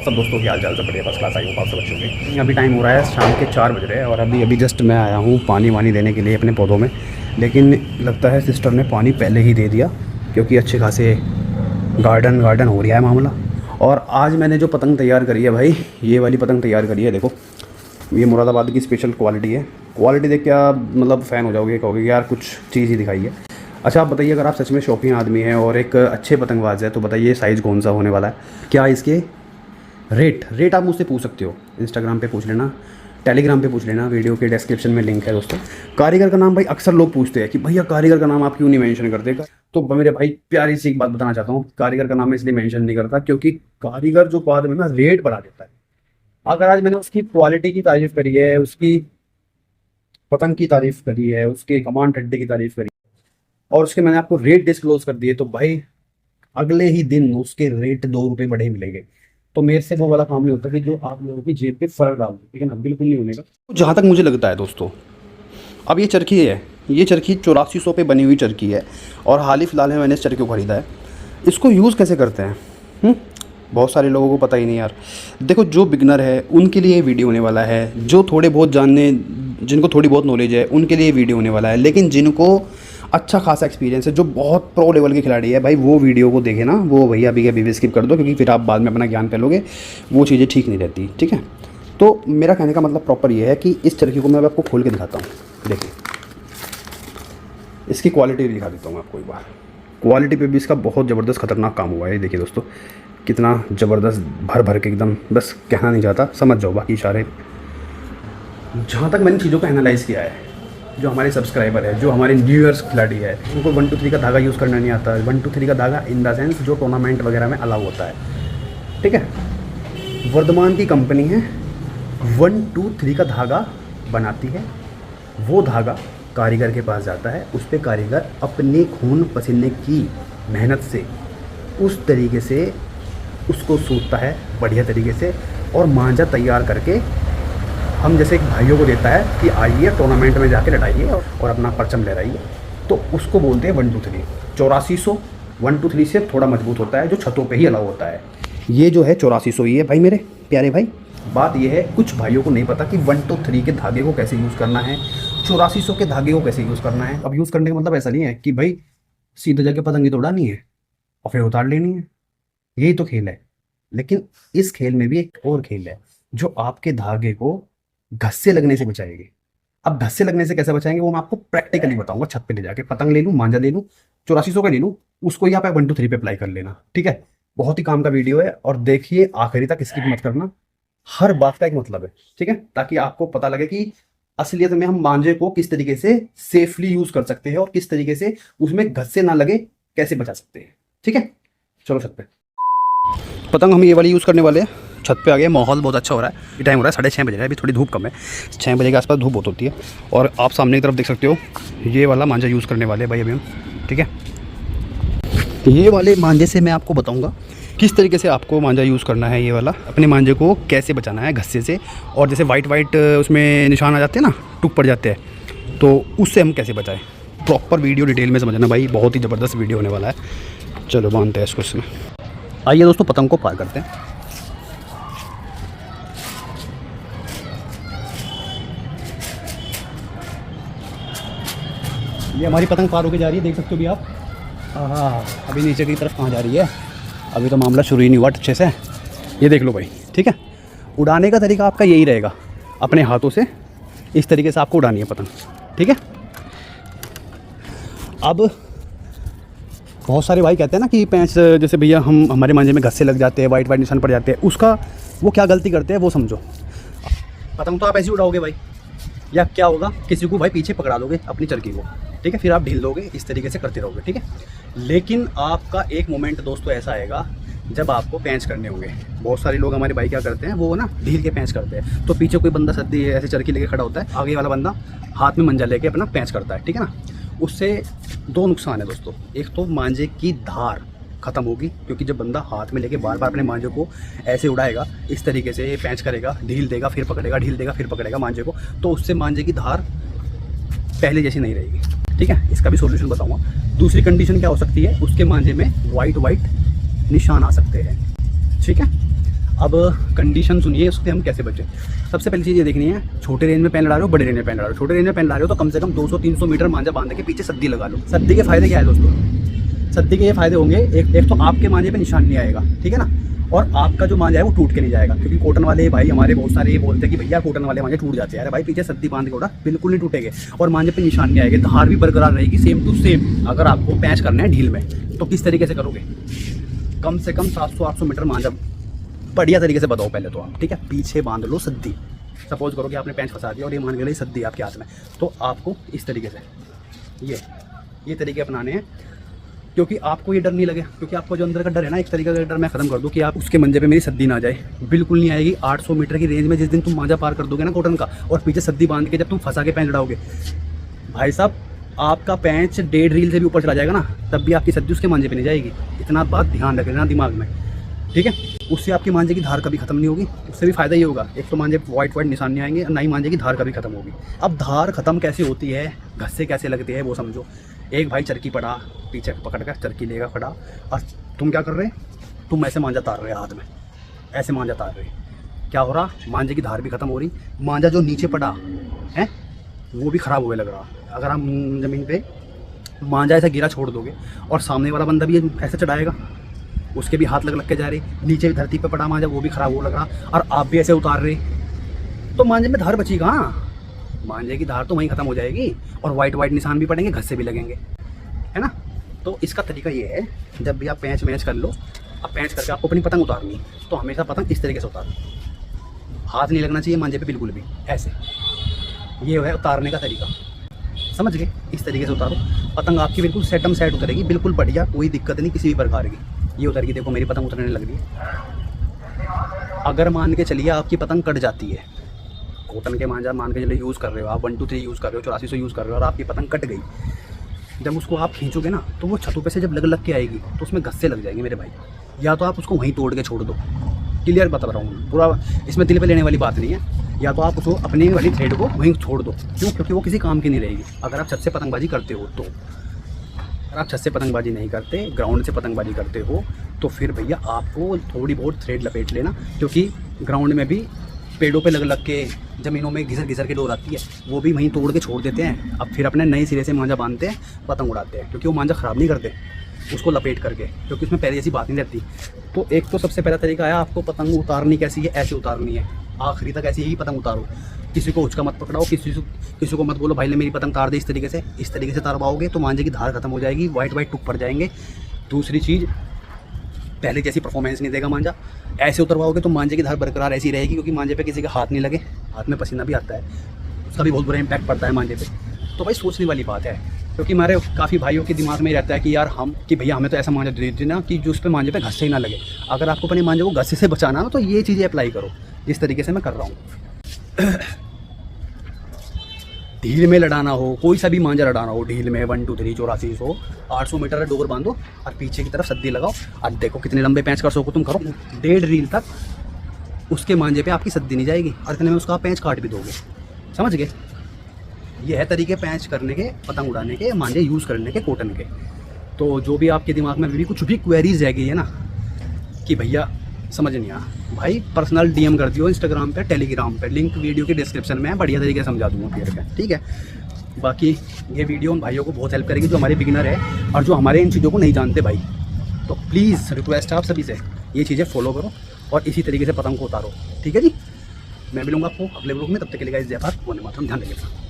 सब दोस्तों की हाल चाल सब बढ़िया, फर्स्ट क्लास। आई हूँ आप सब अच्छे होंगे। अभी टाइम हो रहा है शाम के 4 बज रहे हैं और अभी जस्ट मैं आया हूँ पानी वानी देने के लिए अपने पौधों में, लेकिन लगता है सिस्टर ने पानी पहले ही दे दिया क्योंकि अच्छे खासे गार्डन हो रहा है मामला। और आज मैंने जो पतंग तैयार करी है भाई, ये वाली पतंग तैयार करी है, देखो ये मुरादाबाद की स्पेशल क्वालिटी है। क्वालिटी देख के आप मतलब फ़ैन हो जाओगे, कहोगे यार कुछ चीज़ ही दिखाई है। अच्छा आप बताइए, अगर आप सच में शौकीन आदमी हैं और एक अच्छे पतंगबाज है तो बताइए साइज़ कौन सा होने वाला है, क्या इसके रेट आप मुझसे पूछ सकते हो। इंस्टाग्राम पे पूछ लेना, टेलीग्राम पे पूछ लेना, वीडियो के डिस्क्रिप्शन में लिंक है दोस्तों। कारीगर का नाम भाई अक्सर लोग पूछते हैं कि भैया कारीगर का नाम आप क्यों नहीं मेंशन करते। तो मेरे भाई प्यारी सी एक बात बताना चाहता हूँ, कारीगर का नाम मैं इसलिए मेंशन नहीं करता क्योंकि कारीगर जो बाद में ना रेट बढ़ा देता है। अगर आज मैंने उसकी क्वालिटी की तारीफ करी है, उसकी पतंग की तारीफ करी है, उसके कमांड ठड्डे की तारीफ करी और उसके मैंने आपको रेट डिस्क्लोज कर दिए, तो भाई अगले ही दिन उसके रेट 2 रुपये बढ़े मिलेंगे। तो मेरे से वो वाला काम नहीं होता कि जो आप लोगों की जेब पे फर्क डाल दो, ठीक है ना, बिल्कुल नहीं होने का। जहाँ तक मुझे लगता है दोस्तों, अब ये चरखी है, ये चरखी 8400 पे बनी हुई चरखी है और हाल ही फिलहाल में मैंने इस चरखी को ख़रीदा है। इसको यूज़ कैसे करते हैं बहुत सारे लोगों को पता ही नहीं यार। देखो जो बिगनर है उनके लिए वीडियो होने वाला है, जो थोड़े बहुत जिनको थोड़ी बहुत नॉलेज है उनके लिए वीडियो होने वाला है, लेकिन जिनको अच्छा खासा एक्सपीरियंस है, जो बहुत प्रो लेवल के खिलाड़ी है भाई, वो वीडियो को देखे ना, वो भैया अभी अभी स्किप कर दो क्योंकि फिर आप बाद में अपना ज्ञान फैलोगे, वो चीज़ें ठीक नहीं रहती, ठीक है। तो मेरा कहने का मतलब प्रॉपर ये है कि इस चरखी को मैं आपको खोल के दिखाता हूँ। देखिए इसकी क्वालिटी भी दिखा देता हूँ आपको एक बार। क्वालिटी पे भी इसका बहुत ज़बरदस्त खतरनाक काम हुआ है। देखिए दोस्तों कितना ज़बरदस्त भर के एकदम, बस कहना नहीं चाहता, समझ जाओ बाकी इशारे। जहाँ तक मैंने चीज़ों को एनालाइज़ किया है, जो हमारे सब्सक्राइबर है, जो हमारे न्यू ईयर्स खिलाड़ी है, उनको 1 2 3 का धागा यूज़ करना नहीं आता है। 1 2 3 का धागा इन द सेंस जो टूर्नामेंट वगैरह में अलाउ होता है, ठीक है। वर्धमान की कंपनी है, 1 2 3 का धागा बनाती है, वो धागा कारीगर के पास जाता है, उस पर कारीगर अपने खून पसीने की मेहनत से उस तरीके से उसको सूतता है बढ़िया तरीके से और मांझा तैयार करके हम जैसे एक भाइयों को देता है कि आइए टूर्नामेंट में जाके लड़ाइए और अपना परचम लहराइए, तो उसको बोलते हैं 1 2 3। 8400 1 2 3 से थोड़ा मजबूत होता है, जो छतों पे ही अलाउ होता है। ये जो है 8400 ही है भाई मेरे प्यारे भाई। बात ये है कुछ भाइयों को नहीं पता कि 1 2 3 के धागे को कैसे यूज़ करना है, 8400 के धागे को कैसे यूज़ करना है। अब यूज़ करने का मतलब ऐसा नहीं है कि भाई सीधे जाके पतंगी तो उड़ानी है और फिर उतार लेनी है, यही तो खेल है। लेकिन इस खेल में भी एक और खेल है जो आपके धागे को घस्से लगने से बचाएगी। अब घस्से लगने से कैसे बचाएंगे वो मैं आपको प्रैक्टिकली बताऊंगा। छत पे ले जाके पतंग ले लूँ, मांझा ले लूँ, 8400 का ले लूँ, उसको यहाँ पे 1 2 3 पे अप्लाई कर लेना, ठीक है। बहुत ही काम का वीडियो है और देखिए आखिरी तक, स्किप मत करना। हर बात का एक मतलब है, ठीक है, ताकि आपको पता लगे कि असलियत में हम मांझे को किस तरीके से सेफली यूज कर सकते हैं और किस तरीके से उसमें घस्से ना लगे कैसे बचा सकते हैं, ठीक है। चलो छत पे पतंग हम ये वाली यूज़ करने वाले हैं। छत पे आ गए, माहौल बहुत अच्छा हो रहा है। ये टाइम हो रहा है 6:30 बज रहा है, अभी थोड़ी धूप कम है, 6 बजे के आसपास धूप बहुत होती है। और आप सामने की तरफ देख सकते हो ये वाला मांझा यूज़ करने वाले हैं भाई अभी हम, ठीक है। ये वाले मांझे से मैं आपको बताऊंगा किस तरीके से आपको मांझा यूज़ करना है, ये वाला अपने मांझे को कैसे बचाना है घस्से से। और जैसे वाइट उसमें निशान आ जाते हैं ना, टुक पड़ जाते हैं, तो उससे हम कैसे बचाएं। प्रॉपर वीडियो डिटेल में समझना भाई, बहुत ही ज़बरदस्त वीडियो होने वाला है। चलो मानते हैं इसको इसमें। आइए दोस्तों पतंग को पार करते हैं। ये हमारी पतंग पार होके जा रही है, देख सकते हो भी आप। हाँ अभी नीचे की तरफ कहाँ जा रही है, अभी तो मामला शुरू ही नहीं हुआ अच्छे से। ये देख लो भाई, ठीक है। उड़ाने का तरीका आपका यही रहेगा, अपने हाथों से इस तरीके से आपको उड़ानी है पतंग, ठीक है। अब बहुत सारे भाई कहते हैं ना कि पैंच जैसे भैया हमारे मांझे में घस्से लग जाते हैं, वाइट निशान पड़ जाते हैं, उसका वो क्या गलती करते हैं वो समझो। पतंग तो आप ऐसे उड़ाओगे भाई, या क्या होगा, किसी को भाई पीछे पकड़ा दोगे अपनी चरखी को, ठीक है, फिर आप ढील दोगे, इस तरीके से करते रहोगे, ठीक है। लेकिन आपका एक मोमेंट दोस्तों ऐसा आएगा जब आपको पैंच करने होंगे। बहुत सारे लोग हमारे भाई क्या करते हैं, वो ना ढील के पैंच करते हैं, तो पीछे कोई बंदा सद्दी ऐसे चरखी लेके खड़ा होता है, आगे वाला बंदा हाथ में मंजा लेके अपना पैंच करता है, ठीक है ना। उससे 2 नुकसान है दोस्तों। एक तो मांझे की धार ख़त्म होगी, क्योंकि जब बंदा हाथ में लेके बार बार अपने मांझे को ऐसे उड़ाएगा, इस तरीके से पैंच करेगा, ढील देगा फिर पकड़ेगा, ढील देगा फिर पकड़ेगा मांझे को, तो उससे मांझे की धार पहले जैसी नहीं रहेगी, ठीक है। इसका भी सॉल्यूशन बताऊंगा। दूसरी कंडीशन क्या हो सकती है, उसके मांझे में वाइट निशान आ सकते हैं, ठीक है। अब कंडीशन सुनिए, उससे हम कैसे बचें। सबसे पहली चीज़ ये देखनी है, छोटे रेंज में पैन लड़ा रहे हो, बड़े रेंज में पैन लड़ा रहे हो। छोटे रेंज में पैन लड़ा रहे हो तो कम से कम 200-300 मीटर मांझा बांध के पीछे सद्दी लगा लो। सद्दी के फायदे क्या है दोस्तों? सद्दी के ये फायदे होंगे, एक तो आपके मांझे पे निशान नहीं आएगा, ठीक है ना, और आपका जो मांझा है वो टूट के नहीं जाएगा। क्योंकि कॉटन वाले भाई हमारे बहुत सारे ये बोलते हैं कि भैया कॉटन वाले मांझे टूट जाते हैं। अरे भाई पीछे सद्दी बांध के उड़ा, बिल्कुल नहीं टूटेंगे और मांझे पे निशान नहीं आएगा, धार भी बरकरार रहेगी सेम टू सेम। अगर आपको पैंच करना है ढील में तो किस तरीके से करोगे? कम से कम 700-800 मीटर मांझा बढ़िया तरीके से बताओ पहले तो आप, ठीक है। पीछे बांध लो सद्दी। सपोज करो कि आपने पैंच फंसा दिया और ये मान के लिए सद्दी आपके हाथ में, तो आपको इस तरीके से ये तरीके अपनाने हैं, क्योंकि आपको ये डर नहीं लगे। क्योंकि आपको जो अंदर का डर है ना, एक तरीके का डर मैं खत्म कर दूं कि आप उसके मंजे पे मेरी सद्दी ना जाए, बिल्कुल नहीं आएगी। 800 मीटर की रेंज में जिस दिन तुम मांझा पार कर दोगे ना कॉटन का, और पीछे सद्दी बांध के जब तुम फंसा के पैंच लड़ाओगे, भाई साहब आपका पैंच 1.5 रील से भी ऊपर चला जाएगा ना, तब भी आपकी सद्दी उसके मांझे पे नहीं जाएगी। इतना बात ध्यान रख लेना दिमाग में, ठीक है। उससे आपके मांझे की धार कभी खत्म नहीं होगी। उससे भी फायदा ये होगा, एक तो मांझे वाइट निशान नहीं आएंगे, ना ही मांझे की धार कभी खत्म होगी। अब धार खत्म कैसे होती है, घस्से कैसे लगते हैं वो समझो। एक भाई चरखी पड़ा, पीछे पकड़ कर चरखी लेगा खड़ा, और तुम क्या कर रहे, तुम ऐसे मांझा तार रहे हाथ में, ऐसे मांझा तार रहे, क्या हो रहा, मांझे की धार भी खत्म हो रही, मांझा जो नीचे पड़ा है वो भी ख़राब हुए लग रहा। अगर आप ज़मीन पे मांझा ऐसा गिरा छोड़ दोगे और सामने वाला बंदा भी ऐसे चढ़ाएगा, उसके भी हाथ लग के जा रहे, नीचे भी धरती पे पड़ा मांझा वो भी ख़राब हो लग रहा, और आप भी ऐसे उतार रहे, तो मांझे में धार बची कहाँ? मांझे की धार तो वहीं ख़त्म हो जाएगी और वाइट निशान भी पड़ेंगे, घस्से भी लगेंगे, है ना। तो इसका तरीका ये है, जब भी आप पैंच मैच कर लो, अब पैंच करके आपको अपनी पतंग उतारनी है तो हमेशा पतंग इस तरीके से उतारो, हाथ नहीं लगना चाहिए मांझे पे बिल्कुल भी, ऐसे। ये है उतारने का तरीका, समझ गए? इस तरीके से उतारो, पतंग आपकी बिल्कुल सेटम सेट उतरेगी, बिल्कुल बढ़िया, कोई दिक्कत नहीं किसी भी प्रकार की। ये उतर गई, देखो मेरी पतंग उतरने लग रही है। अगर मान के चलिए आपकी पतंग कट जाती है, कॉटन के मांझा मान के चलिए यूज़ कर रहे हो आप, 123 यूज़ कर रहे हो, 8400 यूज़ कर रहे हो, और आपकी पतंग कट गई, जब उसको आप खींचोगे ना तो वो छतों पे से जब लग के आएगी तो उसमें घस्से लग जाएंगे मेरे भाई। या तो आप उसको वहीं तोड़ के छोड़ दो, क्लियर बता रहा हूँ, पूरा इसमें दिल पे लेने वाली बात नहीं है। या तो आप उसको अपनी वाली थ्रेड को वहीं छोड़ दो, क्यों? क्योंकि वो किसी काम की नहीं रहेगी। अगर आप छत से पतंगबाजी करते हो तो, अगर आप छत से पतंगबाजी नहीं करते, ग्राउंड से पतंगबाजी करते हो, तो फिर भैया आपको थोड़ी बहुत थ्रेड लपेट लेना, क्योंकि ग्राउंड में भी पेड़ों पे लग के, ज़मीनों में घिसर के डोर आती है, वो भी वहीं तोड़ के छोड़ देते हैं। अब फिर अपने नए सिरे से मांझा बांधते हैं, पतंग उड़ाते हैं, क्योंकि वो मांझा ख़राब नहीं करते उसको लपेट करके, क्योंकि उसमें पहले ऐसी बात नहीं रहती। तो एक तो सबसे पहला तरीका है, आपको पतंग उतारनी कैसी है, ऐसे उतारनी है, आखिरी तक ऐसे ही पतंग उतारो। किसी को उचका मत पकड़ाओ, किसी को मत बोलो भाई ले मेरी पतंग तार दे, इस तरीके से तार पाओगे तो मांझे की धार खत्म हो जाएगी, वाइट टुक पड़ जाएंगे। दूसरी चीज़, पहले जैसी परफॉर्मेंस नहीं देगा मांझा, ऐसे उतरवाओगे तो मांझे की धार बरकरार ऐसी रहेगी, क्योंकि मांझे पे किसी का हाथ नहीं लगे, हाथ में पसीना भी आता है, उसका भी बहुत बुरा इंपैक्ट पड़ता है मांझे पे। तो भाई सोचने वाली बात है, क्योंकि हमारे काफ़ी भाइयों के दिमाग में रहता है कि यार कि भैया हमें तो ऐसा मांझा दे देना कि जो उस पर मांझे पे घस्से ही ना लगे। अगर आपको अपने मांझे को घस्से से बचाना हो तो ये चीज़ें अप्लाई करो, जिस तरीके से मैं कर रहा हूँ। ढील में लड़ाना हो, कोई सा भी मांझा लड़ाना हो ढील में, 123 8400 800 मीटर का डोर बांधो और पीछे की तरफ सद्दी लगाओ, और देखो कितने लंबे पैंच कर सको तुम, करो 1.5 रील तक उसके मांझे पे आपकी सद्दी नहीं जाएगी, और इतने में उसका आप पैंच काट भी दोगे, समझ गए? ये है तरीके पैंच करने के, पतंग उड़ाने के, मांझे यूज़ करने के कॉटन के। तो जो भी आपके दिमाग में भी कुछ भी क्वेरीज रह गई है ना कि भैया समझ नहीं आया, भाई पर्सनल DM कर दियो इंस्टाग्राम पे, टेलीग्राम पे, लिंक वीडियो के डिस्क्रिप्शन में है, बढ़िया तरीके से समझा दूँगा क्लियर कर, ठीक है। बाकी ये वीडियो उन भाइयों को बहुत हेल्प करेगी जो हमारे बिगिनर है और जो हमारे इन चीज़ों को नहीं जानते भाई। तो प्लीज़ रिक्वेस्ट है आप सभी से, ये चीज़ें फॉलो करो और इसी तरीके से पतंग को उतारो, ठीक है जी। मैं मिलूंगा आपको अगले ब्लॉग में, तब तक के लिए गाइस जय भारत, वंदे मातरम, ध्यान रखिएगा।